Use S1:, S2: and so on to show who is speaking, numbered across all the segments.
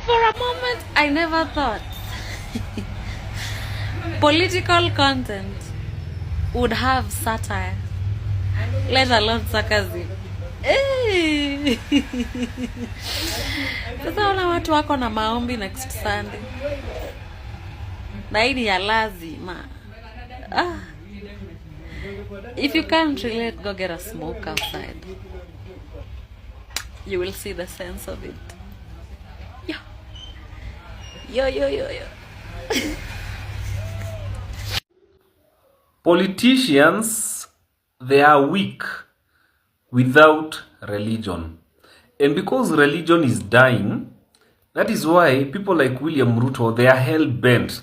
S1: For a moment, I never thought political content would have satire, let alone sarcasm. Hey. Sasa wana watu wako na maombi next Sunday. Na hii ni ya lazima. If you can't relate, go get a smoke outside. You will see the sense of it. Yo.
S2: Politicians, they are weak without religion. And because religion is dying, that is why people like William Ruto, they are hell-bent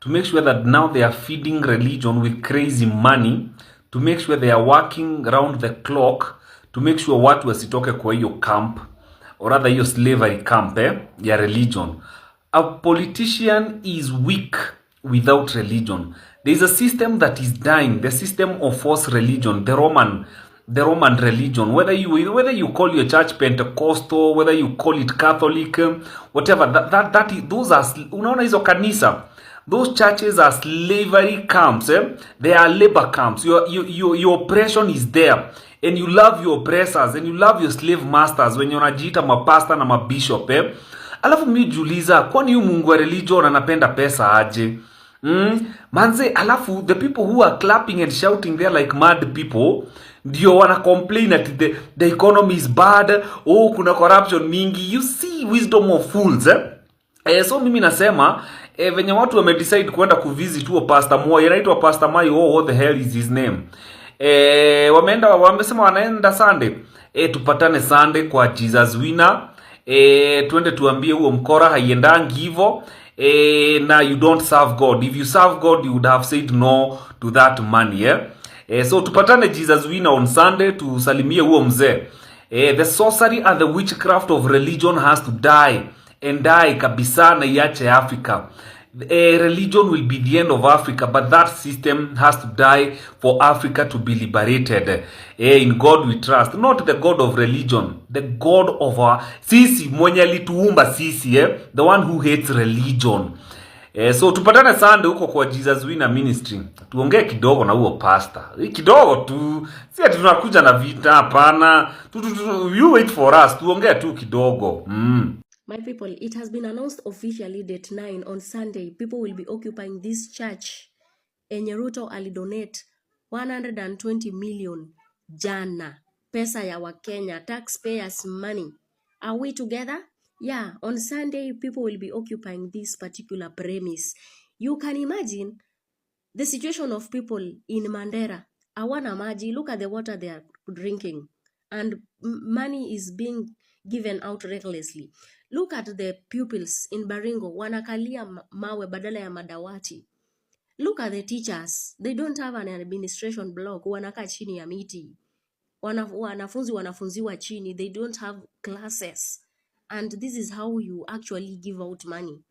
S2: to make sure that now they are feeding religion with crazy money, to make sure they are working around the clock, to make sure watu wasitoke kwa hiyo camp, or rather hiyo slavery camp ya religion. A politician is weak without religion. There is a system that is dying, the system of false religion, the Roman religion. Whether you call your church Pentecostal, whether you call it Catholic, whatever, those are, unaona hizo kanisa, those churches are slavery camps. They are labor camps. Your oppression is there, and you love your oppressors and you love your slave masters when you're unajiita mapasta na mabishop. Alafu mimi jiuliza, kwani huyu Mungu wa religion anapenda pesa aje? Manze, alafu the people who are clapping and shouting there like mad people ndio wana complain that the economy is bad, kuna corruption mingi. You see wisdom of fools. So mimi nasema venye watu wame decide kwenda kuvisit huo Pastor Moi, anaitwa Pastor Mai, what the hell is his name? Wamesema wanaenda Sunday. Tupatane Sunday kwa Jesus Winner. Twende tuambie huo mkora haiendangi hivyo. Na you don't serve God. If you serve God, you would have said no to that money. So tupatane Jesus Winner on Sunday, tusalimie huo mzee. The sorcery and the witchcraft of religion has to die, and die kabisa na iache Africa. Religion will be the end of Africa, but that system has to die for Africa to be liberated. In God we trust, not the God of religion, the God of our sisi mwenye alituumba sisi, the one who hates religion. So tupatane Sunday huko kwa Jesus Winner Ministry. Tuongee kidogo na huo pastor. Kidogo tu. Si ati tunakuja na vita hapana. You wait for us. Tuongee tu kidogo.
S3: My people, it has been announced officially date 9 on Sunday. People will be occupying this church. Enye Ruto alidonate 120 million jana. Pesa ya Wakenya, taxpayers money. Are we together? Yeah, on Sunday, people will be occupying this particular premise. You can imagine the situation of people in Mandera. Awana maji, look at the water they are drinking. And money is being given out recklessly. Look at the pupils in Baringo, wanakalia mawe badala ya madawati. Look at the teachers. They don't have an administration block. Wanakaa chini ya miti. Wanafunzi wanafunziwa chini. They don't have classes. And this is how you actually give out money.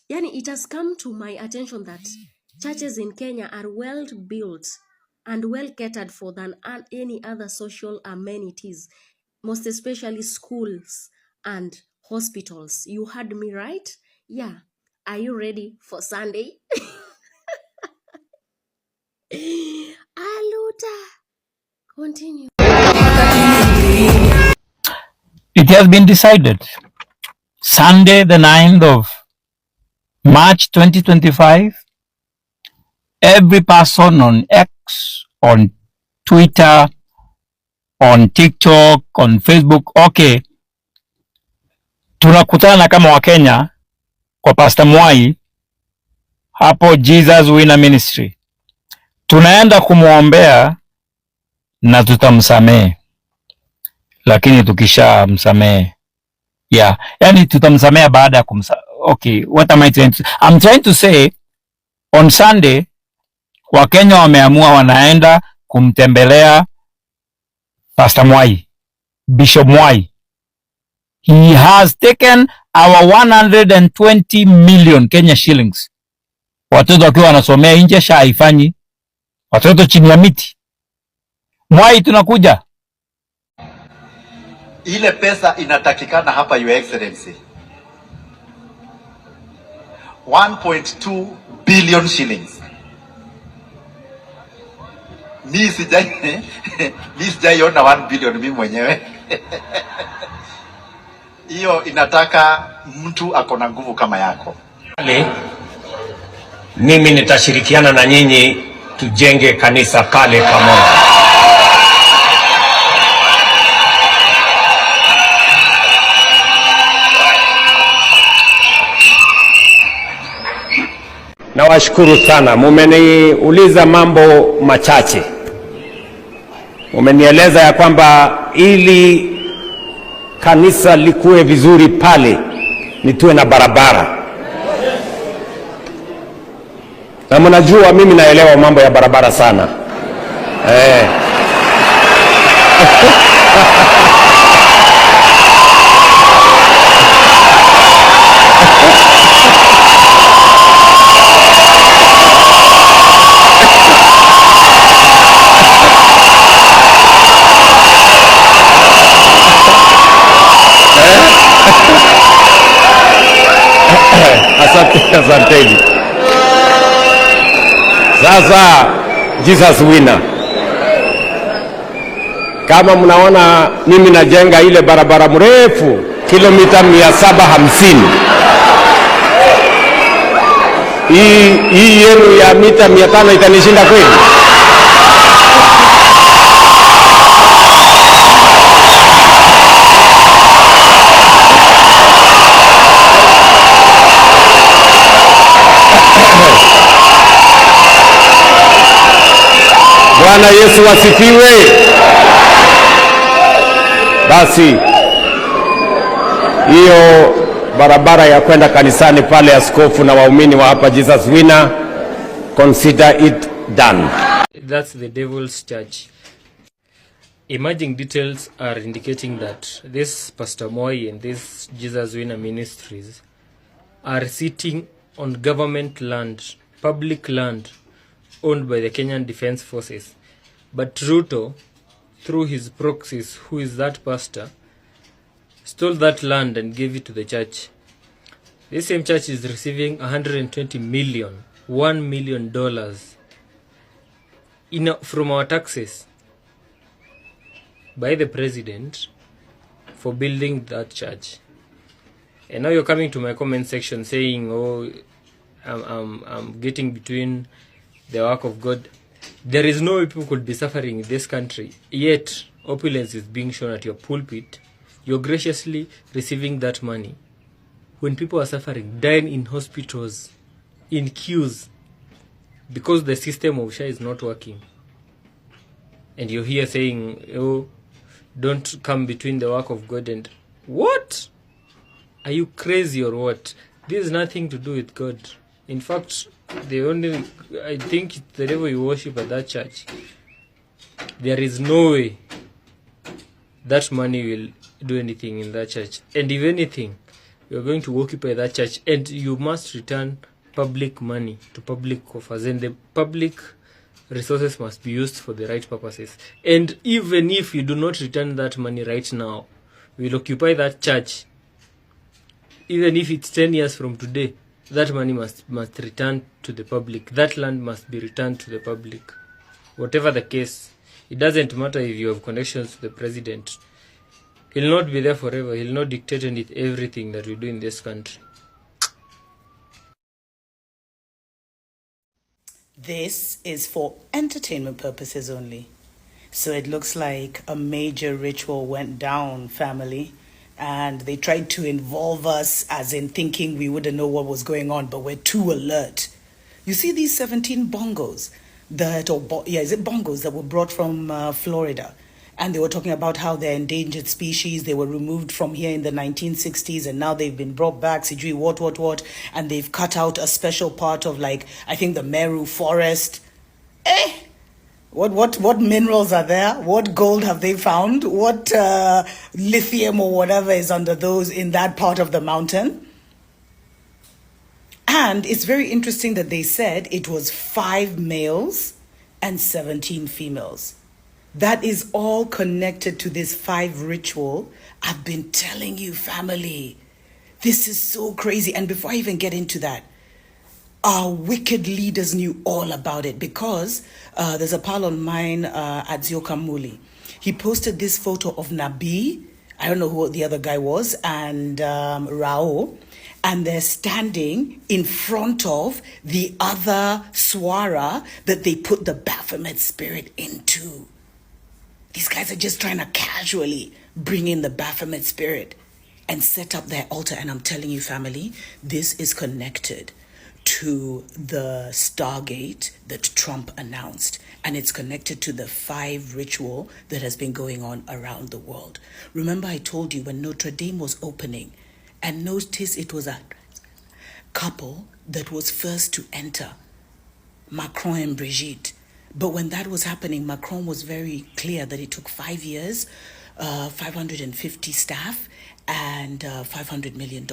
S3: Yani, it has come to my attention that churches in Kenya are well built and well catered for than any other social amenities, most especially schools and hospitals. You heard me right? Yeah. Are you ready for Sunday? Aluta. Continue.
S4: It has been decided. Sunday, the 9th of March 2025, every person on X, on Twitter, on TikTok, on Facebook, okay, tunakutana kama Wakenya kwa Pastor Moi hapo Jesus Winner Ministry. Tunaenda kumuombea na tutamsamehe. Lakini tukisha msamehe, yani tutamsamea baada ya okay, what am I trying to say? I'm trying to say on Sunday Wakenya wameamua wanaenda kumtembelea Pastor Moi, Bishop Moi. He has taken our 120 million Kenya shillings. Watoto wakiwa wanasomea nje, haifanyi. Watoto chini ya miti. Moi, tunakuja.
S5: Ile pesa inatakikana hapa, Your Excellency. 1.2 billion shillings. Mi sijaiona 1 billion mimi mwenyewe. Hiyo inataka mtu akona nguvu kama yako.
S6: Mimi nitashirikiana na nyinyi tujenge kanisa pale pamoja. Nawashukuru sana, mumeniuliza mambo machache. Mumenieleza ya kwamba ili kanisa likuwe vizuri pale nituwe na barabara. Na mnajua mimi naelewa mambo ya barabara sana. Asanteni. Sasa Jesus winner. Kama mnaona mimi najenga ile barabara mrefu kilomita 750. Hii yenu ya mita 500 itanishinda kweli? Bwana Yesu asifiwe. Basi hiyo barabara ya kwenda kanisani pale, askofu na waumini wa hapa Jesus winner, consider it done.
S7: That's the devil's church. Emerging details are indicating that this Pastor Moi and this Jesus winner ministries are sitting on government land, public land, owned by the Kenyan Defence Forces. But Ruto, through his proxies, who is that pastor, stole that land and gave it to the church. This same church is receiving $120 million, $1 million from our taxes by the president for building that church. And now you're coming to my comment section saying, oh, I'm getting between the work of God. There is no way people could be suffering in this country, yet opulence is being shown at your pulpit. You're graciously receiving that money when people are suffering, dying in hospitals, in queues, because the system of SHA is not working. And you're here saying, oh, don't come between the work of God and... What? Are you crazy or what? This has nothing to do with God. In fact, I think the devil you worship at that church, there is no way that money will do anything in that church. And if anything, you are going to occupy that church, and you must return public money to public coffers, and the public resources must be used for the right purposes. And even if you do not return that money right now, we will occupy that church. Even if it's 10 years from today, that money must return to the public. That land must be returned to the public. Whatever the case, it doesn't matter if you have connections to the president. He'll not be there forever. He'll not dictate everything that we do in this country.
S8: This is for entertainment purposes only. So it looks like a major ritual went down, family. And they tried to involve us as in thinking we wouldn't know what was going on, but we're too alert. You see these 17 bongos is it bongos that were brought from Florida? And they were talking about how they're endangered species. They were removed from here in the 1960s, and now they've been brought back, sijui what, and they've cut out a special part of, like, I think the Meru forest. What minerals are there? What gold have they found? What lithium or whatever is under those in that part of the mountain? And it's very interesting that they said it was 5 males and 17 females. That is all connected to this 5 ritual. I've been telling you, family, this is so crazy. And before I even get into that, our wicked leaders knew all about it because there's a pal on mine at Zioka Muli. He posted this photo of Nabi, I don't know who the other guy was, and Rao, and they're standing in front of the other swara that they put the Baphomet spirit into. These guys are just trying to casually bring in the Baphomet spirit and set up their altar. And I'm telling you, family, this is connected to the Stargate that Trump announced. And it's connected to the 5 ritual that has been going on around the world. Remember, I told you when Notre Dame was opening, and notice it was a couple that was first to enter, Macron and Brigitte. But when that was happening, Macron was very clear that it took 5 years, 550 staff, and $500 million.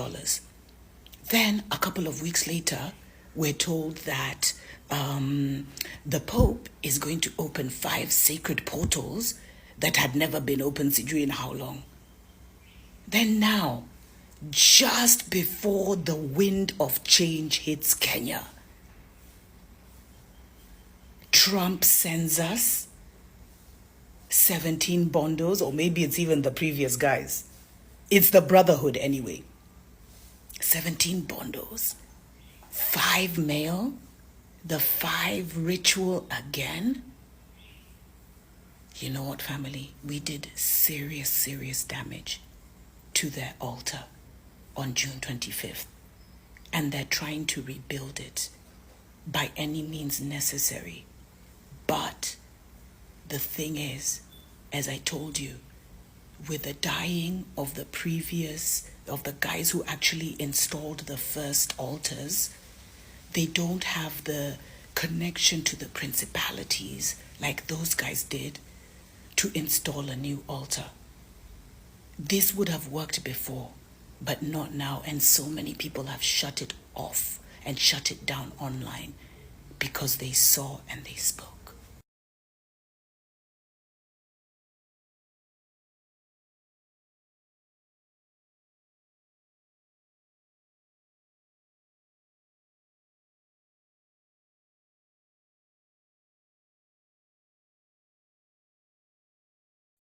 S8: Then, a couple of weeks later, we're told that the Pope is going to open 5 sacred portals that had never been opened during how long? Then now, just before the wind of change hits Kenya, Trump sends us 17 bondos, or maybe it's even the previous guys. It's the Brotherhood anyway. 17 bondos, 5 male, the 5 ritual again. You know what, family? We did serious damage to their altar on June 25th. And they're trying to rebuild it by any means necessary. But the thing is, as I told you, with the dying of the guys who actually installed the first altars, they don't have the connection to the principalities like those guys did to install a new altar. This would have worked before, but not now, and so many people have shut it off and shut it down online because they saw and they spoke.